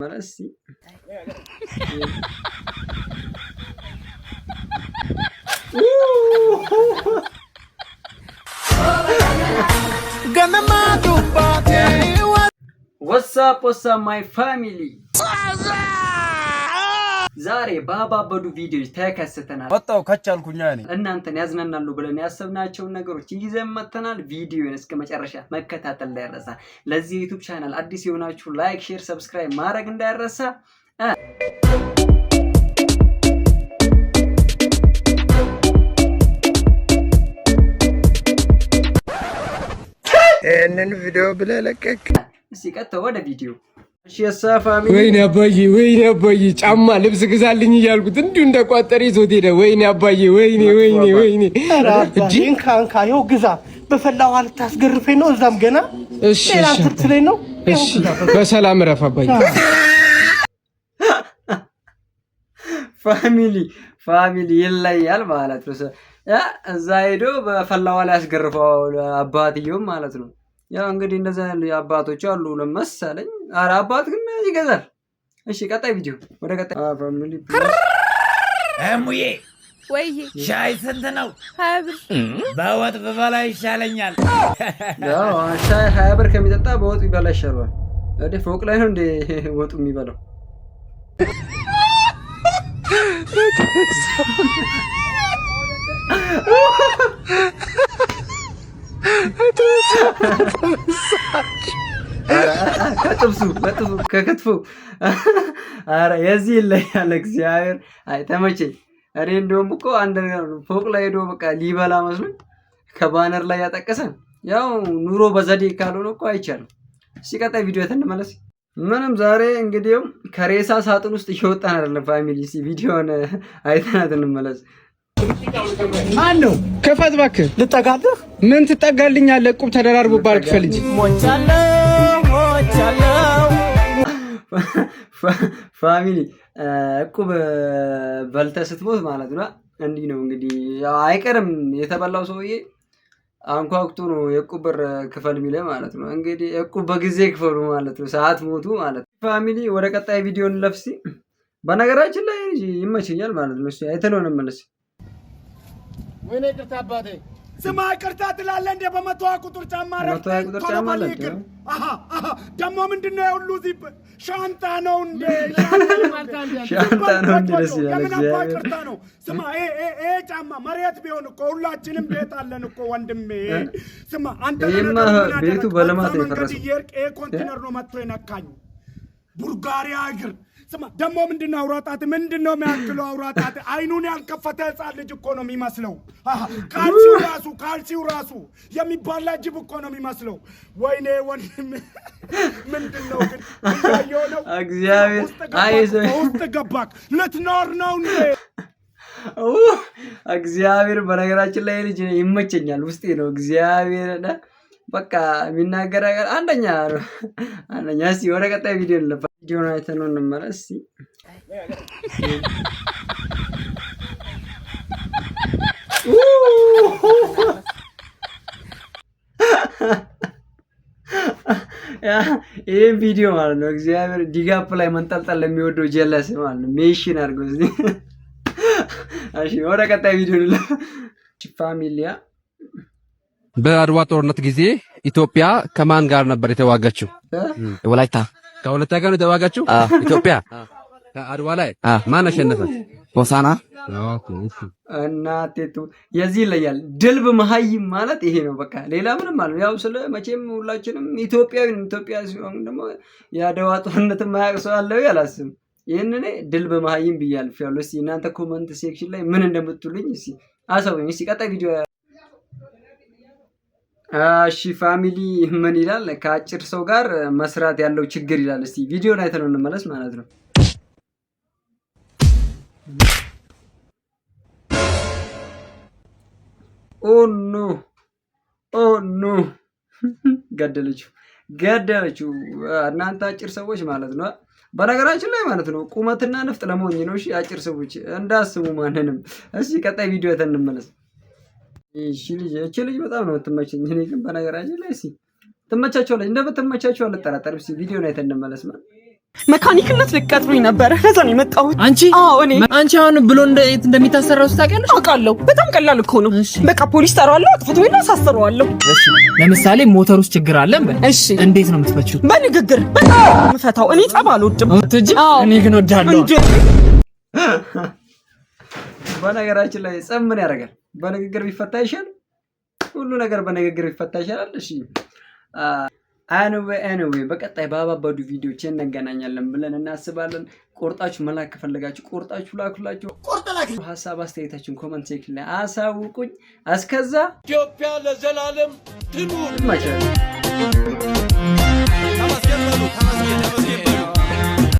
ማለት እስኪ What's up my family? ዛሬ ባባበዱ ቪዲዮዎች ተከስተናል። ወጣው ከቻልኩኛ ነኝ እናንተን ያዝናናሉ ብለን ያሰብናቸውን ነገሮች ይዘን መተናል። ቪዲዮውን እስከ መጨረሻ መከታተል እንዳይረሳ። ለዚህ ዩቲዩብ ቻናል አዲስ የሆናችሁ ላይክ፣ ሼር፣ ሰብስክራይብ ማድረግ እንዳይረሳ። ይሄንን ቪዲዮ ብለህ ለቀቅ። እስኪ ቀጥታ ወደ ቪዲዮ። እሺ ፋሚሊ፣ ወይኔ አባዬ ጫማ ልብስ ግዛልኝ እያልኩት እንዲሁ እንደቋጠረ ይዞት ሄደ። ወይኔ አባዬ ወይኔ እንካ ይኸው ግዛ። በፈላው አልታስገርፈኝ ነው እዛም ገና ሌላ ትክክለኝ ነው። እሺ በሰላም ረፍ አባዬ። ፋሚሊ ይለያል ማለት ነው። እዛ ሄዶ በፈላው ላይ ያስገርፈው አባትየው ማለት ነው። ያው እንግዲህ እንደዛ አባቶች አሉ ለመሰለኝ። ኧረ አባት ግን ይገዛል። እሺ ቀጣይ ቪዲዮ ወደ ቀጣይ ፋሚሊ። እሙዬ ወይ ሻይ ስንት ነው? 20 ብር። በወጥ ብበላ ይሻለኛል። ያው ሻይ 20 ብር ከሚጠጣ በወጥ ቢበላ ይሻላል። እዴ ፎቅ ላይ ነው እንደ ወጡ የሚበላው። ከክትፉ ኧረ የዚህ ይለያል። እግዚአብሔር አይ ተመቸኝ። እኔ እንደውም እኮ አንድ ፎቅ ላይ ሄዶ በቃ ሊበላ መስሎኝ ከባነር ላይ ያጠቀሰ። ያው ኑሮ በዘዴ ካልሆነ እኮ አይቻልም። እሺ ቀጣይ ቪዲዮ እንመለስ። ምንም ዛሬ እንግዲህ ከሬሳ ሳጥን ውስጥ እየወጣን አይደለም ፋሚሊ። እስኪ ቪዲዮን አይተናት እንመለስ። አሎ ክፈት እባክህ። ልጠጋልህ? ምን ትጠጋልኛለህ? ዕቁብ ተደራርቦብሃል። ክፈል እንጂ። ሞቻለሁ ፋሚሊ ዕቁብ በልተህ ስትሞት ማለት ነው። እንዲህ ነው እንግዲህ ያው አይቀርም የተበላው ሰውዬ አንኳኩቶ ነው የዕቁብ ብር ክፈል የሚለው ማለት ነው። እንግዲህ ዕቁብ በጊዜ ክፈሉ ማለት ነው፣ ሰዓት ሞቱ ማለት ነው። ፋሚሊ ወደ ቀጣይ ቪዲዮ እንለፍሲ። በነገራችን ላይ ይመቸኛል ማለት ነው። እሺ አይተነው እንመለስ። ወይኔ ቅርታ አባቴ ስማ ቅርታ ትላለህ እንደ በመቶ ቁጥር ጫማ ረፍተህ ጫማ አለች። ደግሞ ምንድነው ሁሉ ዚብ ሻንጣ ነው እንደ ሻንጣ ነው እንደ ደስ ይላል። ቅርታ ነው። ስማ ይሄ ጫማ መሬት ቢሆን እኮ ሁላችንም ቤት አለን እኮ ወንድሜ። ስማ አንተ ቤቱ በለማት ነው የፈረሰው። ኮንቴነር ነው መጥቶ የነካኝ ቡልጋሪያ እግር። ስማ ደግሞ ምንድነው አውራጣት ምንድነው የሚያክለው አውራጣት? አይኑን ያልከፈተ ህፃን ልጅ እኮ ነው የሚመስለው። ካልሲው ራሱ የሚባላ ጅብ እኮ ነው የሚመስለው። ወይኔ ወንድም ምንድነው ግን ያየው? እግዚአብሔር ውስጥ ገባክ ልትኖር ነው እንዴ? እግዚአብሔር በነገራችን ላይ ልጅ ይመቸኛል፣ ውስጤ ነው እግዚአብሔር በቃ የሚናገር ነገር አንደኛ። እስኪ ወደ ቀጣይ ቪዲዮ እንለፋ። ቪዲዮን አይተነው እንመለስ። ይህን ቪዲዮ ማለት ነው እግዚአብሔር ዲጋፕ ላይ መንጠልጠል ለሚወደው ጀለስ ማለት ነው ሜሽን አድርገው እዚህ። እሺ ወደ ቀጣይ ቪዲዮ እንለፋ ፋሚሊያ። በአድዋ ጦርነት ጊዜ ኢትዮጵያ ከማን ጋር ነበር የተዋጋችው? ወላይታ ከወላይታ ጋር ነው የተዋጋችው ኢትዮጵያ። ከአድዋ ላይ ማን አሸነፈ? ሆሳና። እናቴቱ የዚህ ይለያል። ድልብ መሀይም ማለት ይሄ ነው በቃ ሌላ ምንም ማለት ያው ስለ መቼም ሁላችንም ኢትዮጵያዊ ሲሆን ደግሞ የአድዋ ጦርነት ማያውቅ ሰው አለ ያላስም። ይሄንን ድልብ መሀይም ብያለሁ። እስኪ እናንተ ኮሜንት ሴክሽን ላይ ምን እንደምትሉኝ እስኪ አሳውኝ። እስኪ ቀጣይ ቪዲዮ። እሺ ፋሚሊ ምን ይላል? ከአጭር ሰው ጋር መስራት ያለው ችግር ይላል። እስቲ ቪዲዮን አይተነው እንመለስ ማለት ነው። ኦ ኖ ገደለችው። እናንተ አጭር ሰዎች ማለት ነው። በነገራችን ላይ ማለት ነው ቁመትና ንፍጥ ለሞኝ ነው። እሺ አጭር ሰዎች እንዳስሙ ማንንም። እስኪ ቀጣይ ቪዲዮ አይተን እንመለስ። እቺ ልጅ በጣም ነው የምትመቸኝ። እኔ ግን በነገራችን ላይ እስኪ ትመቻቸዋለች። እንደምትመቻቸው አልጠራጠርም። እስኪ ቪዲዮን አይተን እንመለስ ማለት መካኒክነት ልቀጥሩኝ ነበር ለዛ ነው የመጣሁት አንቺ አዎ እኔ አንቺ አሁን ብሎ እንደሚታሰራው ታውቂያለሽ አውቃለሁ በጣም ቀላል እኮ ነው በቃ ፖሊስ ጠራዋለሁ አጥፍቶ ይላ ሳስረዋለሁ እሺ ለምሳሌ ሞተር ውስጥ ችግር አለ እሺ እንዴት ነው የምትፈቺው በንግግር መፈታው እኔ ጸብ አልወድም አትጂ እኔ ግን ወዳለሁ በነገራችን ላይ ጸብ ምን ያደርጋል በንግግር ቢፈታ ይሻል ሁሉ ነገር በንግግር ቢፈታ ይሻላል እሺ anyway በቀጣይ ባባባዱ ቪዲዮዎች እንገናኛለን ብለን እናስባለን ቆርጣችሁ መላክ ከፈለጋችሁ ቆርጣችሁ ላኩላችሁ ሐሳብ አስተያየታችሁን ኮሜንት ሴክሽን ላይ አሳውቁኝ እስከዛ ኢትዮጵያ ለዘላለም ትኑር ማቻ ተመስገን